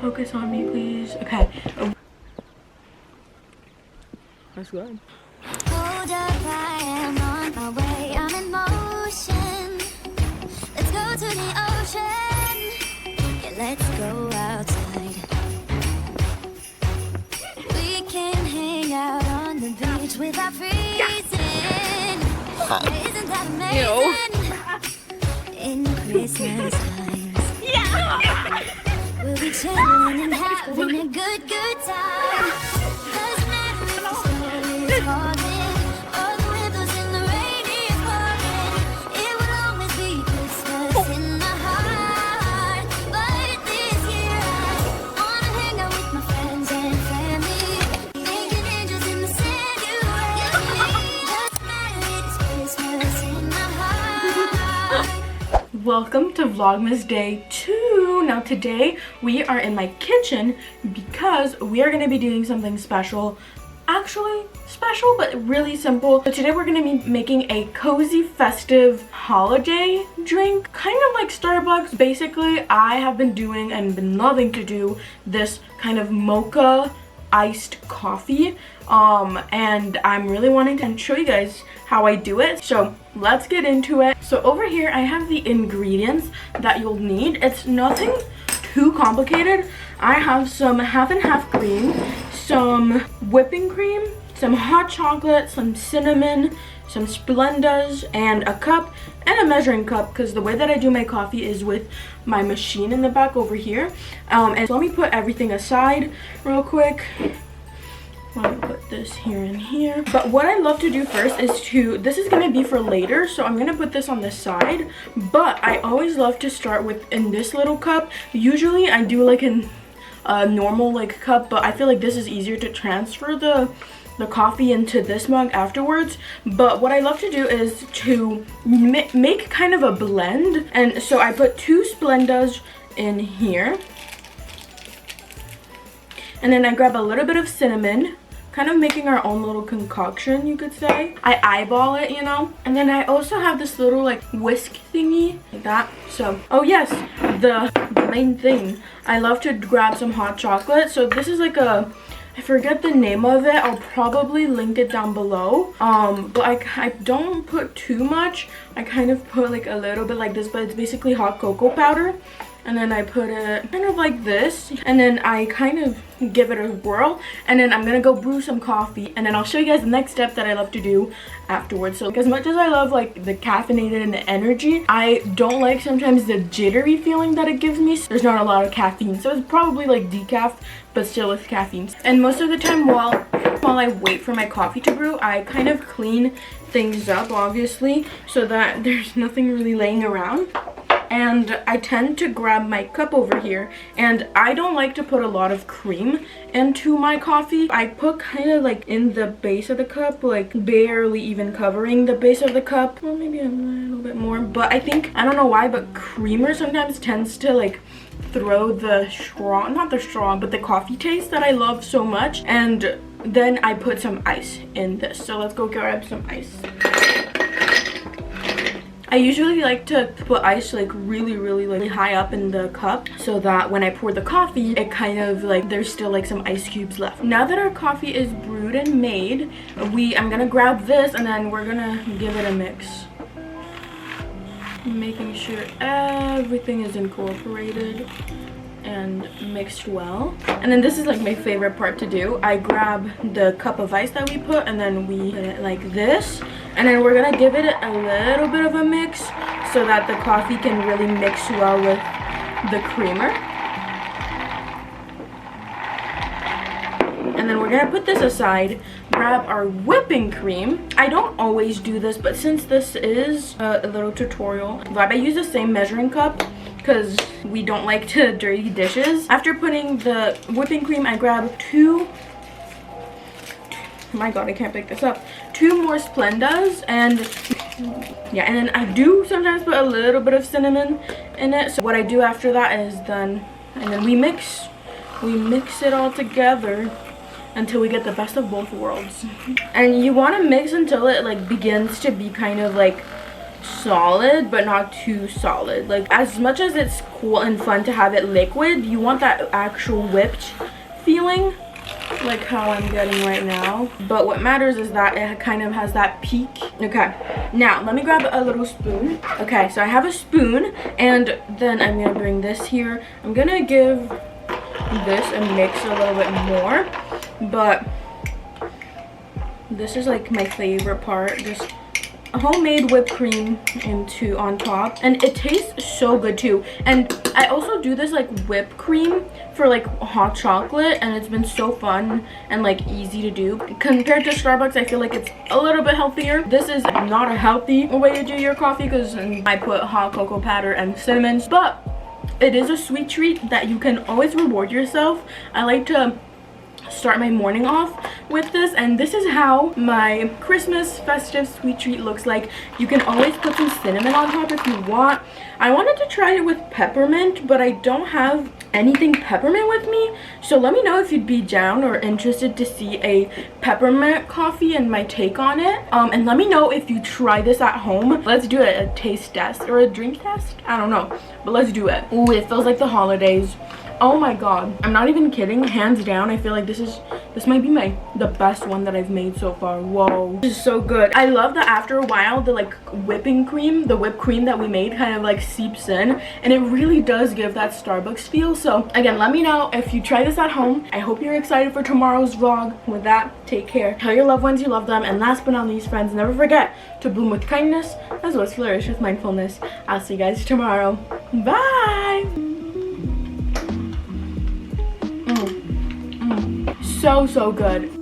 Focus on me, please. Okay. That's good. Hold up, I am on my way. I'm in motion. Let's go to the ocean. Yeah, let's go outside. We can hang out on the beach without freezing. Isn't that amazing? In Christmas times. Yeah. We'll be chilling and having a good time. Doesn't matter if the snow is falling or the river's in the rain is pouring. It will always be Christmas in my heart. But this year I wanna hang out with my friends and family, making angels in the sanctuary. Doesn't matter, it's Christmas in my heart. Welcome to Vlogmas Day 2. Now today we are in my kitchen because we are going to be doing something special. Actually special, but really simple. So today we're going to be making a cozy festive holiday drink, kind of like Starbucks. Basically, I have been doing and been loving to do this kind of mocha iced coffee, and I'm really wanting to show you guys how I do it. So let's get into it. So over here I have the ingredients that you'll need. It's nothing too complicated. I have some half and half cream, some whipping cream, some hot chocolate, some cinnamon, some Splendas, and a cup and a measuring cup, because the way that I do my coffee is with my machine in the back over here. And so let me put everything aside real quick. Let me put this here and here. But what I love to do first is this is going to be for later, so I'm going to put this on the side. But I always love to start with in this little cup. Usually I do like in a normal like cup, but I feel like this is easier to transfer the coffee into this mug afterwards. But what I love to do is to make kind of a blend, and so I put 2 Splendas in here, and then I grab a little bit of cinnamon, kind of making our own little concoction, you could say. I eyeball it, you know. And then I also have this little like whisk thingy like that. So, oh yes, the main thing, I love to grab some hot chocolate. So this is like I forget the name of it. I'll probably link it down below. But I don't put too much. I kind of put like a little bit like this, but it's basically hot cocoa powder. And then I put it kind of like this, and then I kind of give it a whirl, and then I'm gonna go brew some coffee, and then I'll show you guys the next step that I love to do afterwards. So as much as I love like the caffeinated and the energy, I don't like sometimes the jittery feeling that it gives me. There's not a lot of caffeine, so it's probably like decaf, but still with caffeine. And most of the time while I wait for my coffee to brew, I kind of clean things up, obviously, so that there's nothing really laying around. And I tend to grab my cup over here, and I don't like to put a lot of cream into my coffee. I put kind of like in the base of the cup, like barely even covering the base of the cup, or maybe a little bit more. But I think, I don't know why, but creamer sometimes tends to like throw the not the strong, but the coffee taste that I love so much. And then I put some ice in this. So let's go grab some ice. I usually like to put ice like really high up in the cup, so that when I pour the coffee, it kind of like there's still like some ice cubes left. Now that our coffee is brewed and made, I'm gonna grab this, and then we're gonna give it a mix, making sure everything is incorporated and mixed well. And then this is like my favorite part to do. I grab the cup of ice that we put, and then we put it like this, and then we're gonna give it a little bit of a mix so that the coffee can really mix well with the creamer. And then we're gonna put this aside, grab our whipping cream. I don't always do this, but since this is a little tutorial, I use the same measuring cup because we don't like to dirty dishes. After putting the whipping cream, I grab 2, my god, I can't pick this up, 2 more Splendas, and yeah, and then I do sometimes put a little bit of cinnamon in it. So what I do after that is then we mix it all together until we get the best of both worlds. And you want to mix until it like begins to be kind of like solid but not too solid. Like, as much as it's cool and fun to have it liquid, you want that actual whipped feeling, like how I'm getting right now. But what matters is that it kind of has that peak. Okay, now let me grab a little spoon. Okay, so I have a spoon, and then I'm gonna bring this here. I'm gonna give this a mix a little bit more, but this is like my favorite part, just homemade whipped cream on top, and it tastes so good too. And I also do this like whipped cream for like hot chocolate, and it's been so fun and like easy to do. Compared to Starbucks, I feel like it's a little bit healthier. This is not a healthy way to do your coffee because I put hot cocoa powder and cinnamon, but it is a sweet treat that you can always reward yourself. I like to start my morning off with this, and this is how my Christmas festive sweet treat looks like. You can always put some cinnamon on top if you want. I wanted to try it with peppermint, but I don't have anything peppermint with me, so let me know if you'd be down or interested to see a peppermint coffee and my take on it. And let me know if you try this at home. Let's do it, a taste test or a drink test, I don't know, but let's do it. Ooh, it feels like the holidays. Oh my god, I'm not even kidding, hands down. I feel like this might be the best one that I've made so far. Whoa, this is so good. I love that after a while the like whipped cream that we made kind of like seeps in, and it really does give that Starbucks feel. So again, let me know if you try this at home. I hope you're excited for tomorrow's vlog. With that, take care, tell your loved ones you love them, and last but not least, friends, never forget to bloom with kindness as well as flourish with mindfulness. I'll see you guys tomorrow. Bye. So good.